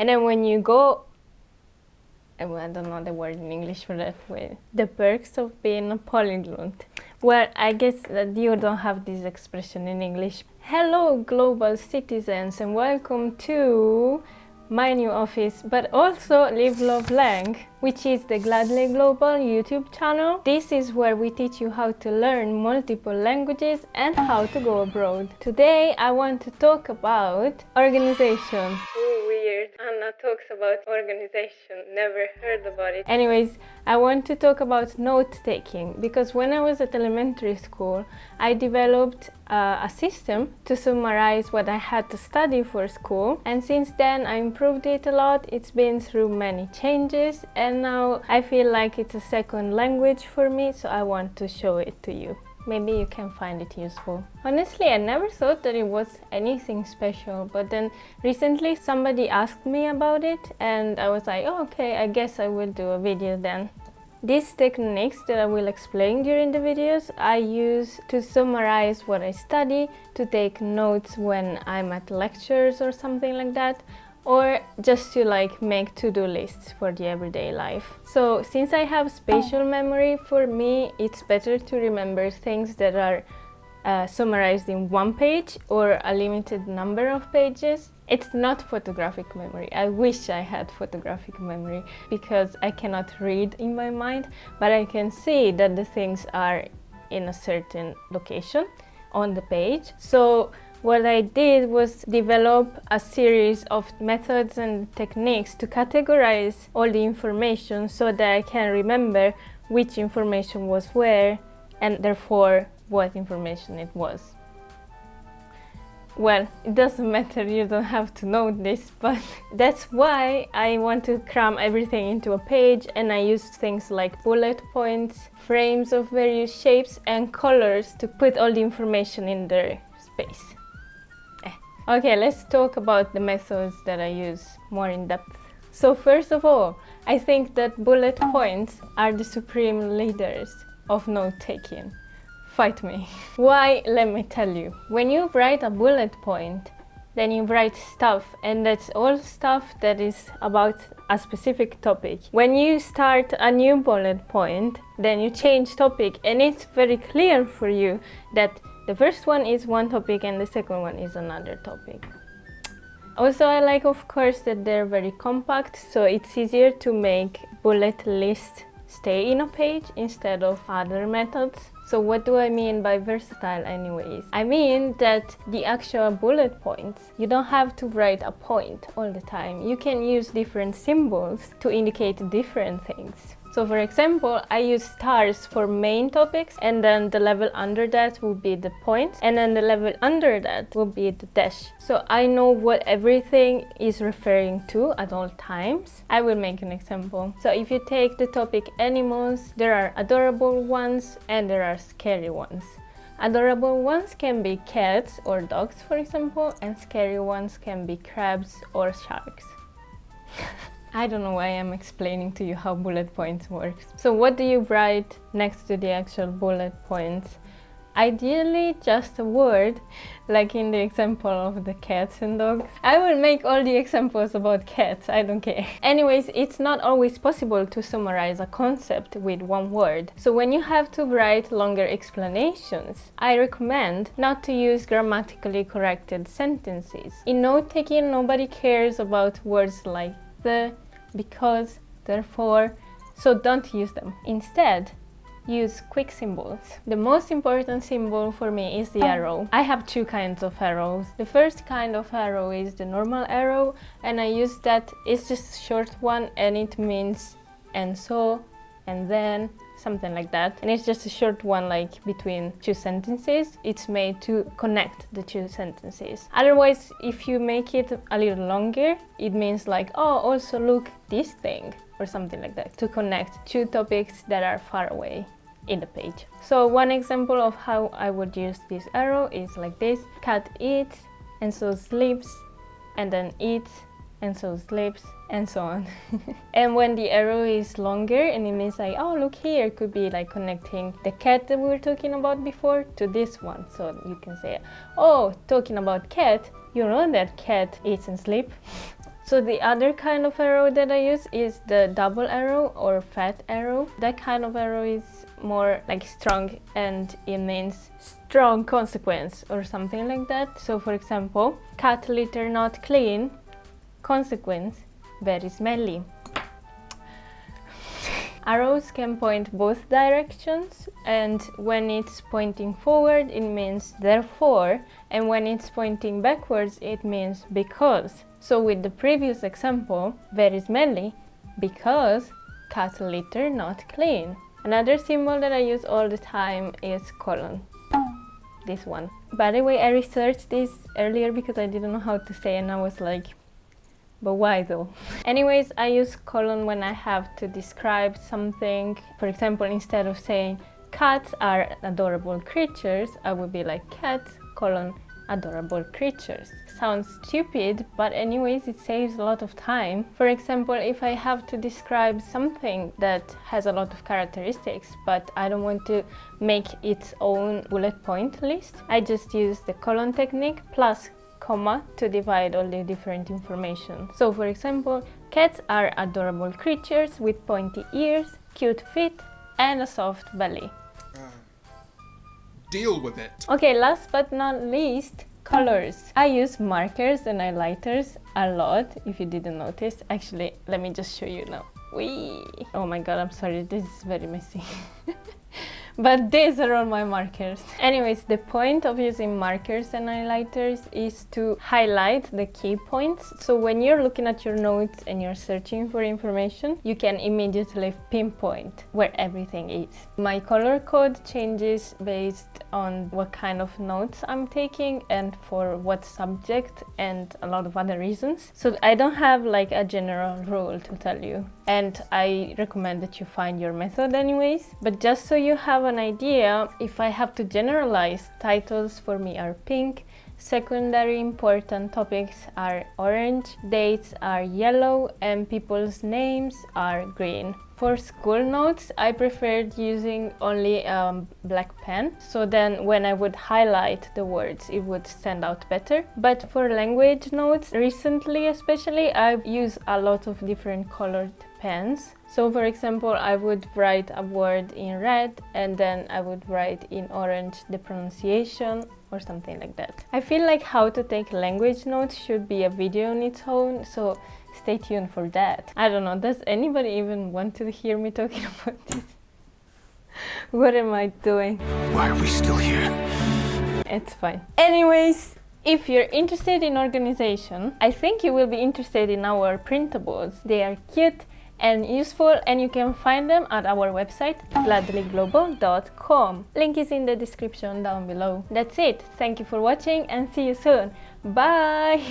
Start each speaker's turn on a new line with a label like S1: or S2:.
S1: And then when you go, I don't know the word in English for that way. The perks of being a polyglot. Well, I guess that you don't have this expression in English. Hello, global citizens, and welcome to my new office, but also Live Love Lang, which is the Gladly Global YouTube channel. This is where we teach you how to learn multiple languages and how to go abroad. Today I want to talk about organization. Ooh, weird. Anna talks about organization. Never heard about it. Anyways, I want to talk about note-taking because when I was at elementary school, I developed a system to summarize what I had to study for school, and since then I improved it a lot. It's been through many changes and now I feel like it's a second language for me, so I want to show it to you. Maybe you can find it useful. Honestly, I never thought that it was anything special, but then recently somebody asked me about it and I was like, oh, okay, I guess I will do a video then. These techniques that I will explain during the videos I use to summarize what I study, to take notes when I'm at lectures or something like that, or just to make to-do lists for the everyday life. So since I have spatial memory, for me it's better to remember things that are summarized in one page or a limited number of pages. It's not photographic memory. I wish I had photographic memory because I cannot read in my mind, but I can see that the things are in a certain location on the page. So what I did was develop a series of methods and techniques to categorize all the information so that I can remember which information was where and therefore what information it was. Well, it doesn't matter, you don't have to know this, but that's why I want to cram everything into a page, and I use things like bullet points, frames of various shapes and colors to put all the information in their space. Okay, let's talk about the methods that I use more in depth. So first of all, I think that bullet points are the supreme leaders of note-taking. Fight me. Why? Let me tell you. When you write a bullet point, then you write stuff, and that's all stuff that is about a specific topic. When you start a new bullet point, then you change topic, and it's very clear for you that the first one is one topic and the second one is another topic. Also, I like, of course, that they're very compact, so it's easier to make bullet lists stay in a page instead of other methods. So what do I mean by versatile anyways? I mean that the actual bullet points, you don't have to write a point all the time. You can use different symbols to indicate different things. So for example, I use stars for main topics, and then the level under that will be the points, and then the level under that will be the dash. So I know what everything is referring to at all times. I will make an example. So if you take the topic animals, there are adorable ones and there are scary ones. Adorable ones can be cats or dogs, for example, and scary ones can be crabs or sharks. I don't know why I'm explaining to you how bullet points works. So what do you write next to the actual bullet points? Ideally just a word, like in the example of the cats and dogs. I will make all the examples about cats, I don't care. Anyways, it's not always possible to summarize a concept with one word. So when you have to write longer explanations, I recommend not to use grammatically corrected sentences. In note-taking, nobody cares about words like the, because, therefore, so don't use them. Instead, use quick symbols. The most important symbol for me is the arrow. I have two kinds of arrows. The first kind of arrow is the normal arrow, and I use that. It's just a short one and it means and so, and then, something like that. And it's just a short one, like between two sentences. It's made to connect the two sentences. Otherwise, if you make it a little longer, it means like, oh, also look this thing, or something like that, to connect two topics that are far away in the page. So one example of how I would use this arrow is like this. Cat eats and so sleeps, and then eats and so sleeps, and so on. And when the arrow is longer and it means like, oh, look here, it could be like connecting the cat that we were talking about before to this one. So you can say, oh, talking about cat, you know that cat eats and sleeps. So the other kind of arrow that I use is the double arrow or fat arrow. That kind of arrow is more like strong and it means strong consequence or something like that. So for example, cat litter not clean, consequence very smelly. Arrows can point both directions, and when it's pointing forward it means therefore, and when it's pointing backwards it means because. So with the previous example, very smelly, because cat litter not clean. Another symbol that I use all the time is colon. This one. By the way, I researched this earlier because I didn't know how to say and I was like, but why though? Anyways, I use colon when I have to describe something. For example, instead of saying cats are adorable creatures, I would be like cats, colon, adorable creatures. Sounds stupid, but anyways, it saves a lot of time. For example, if I have to describe something that has a lot of characteristics, but I don't want to make its own bullet point list, I just use the colon technique plus comma to divide all the different information. So for example, cats are adorable creatures with pointy ears, cute feet, and a soft belly.
S2: Deal with it.
S1: Okay, last but not least, colors. I use markers and highlighters a lot, if you didn't notice. Actually, let me just show you now. Whee! Oh my god, I'm sorry, this is very messy. But these are all my markers. Anyways, the point of using markers and highlighters is to highlight the key points. So when you're looking at your notes and you're searching for information, you can immediately pinpoint where everything is. My color code changes based on what kind of notes I'm taking and for what subject and a lot of other reasons. So I don't have like a general rule to tell you. And I recommend that you find your method anyways. But just so you have an idea, if I have to generalize, titles for me are pink, secondary important topics are orange, dates are yellow, and people's names are green. For school notes, I preferred using only black pen, so then when I would highlight the words, it would stand out better. But for language notes, recently especially, I've used a lot of different colored pens. So for example, I would write a word in red and then I would write in orange the pronunciation or something like that. I feel like how to take language notes should be a video on its own, so stay tuned for that. I don't know, does anybody even want to hear me talking about this? What am I doing?
S2: Why are we still here?
S1: It's fine. Anyways, if you're interested in organization, I think you will be interested in our printables. They are cute and useful, and you can find them at our website gladlyglobal.com. Link is in the description down below. That's it. Thank you for watching and see you soon. Bye!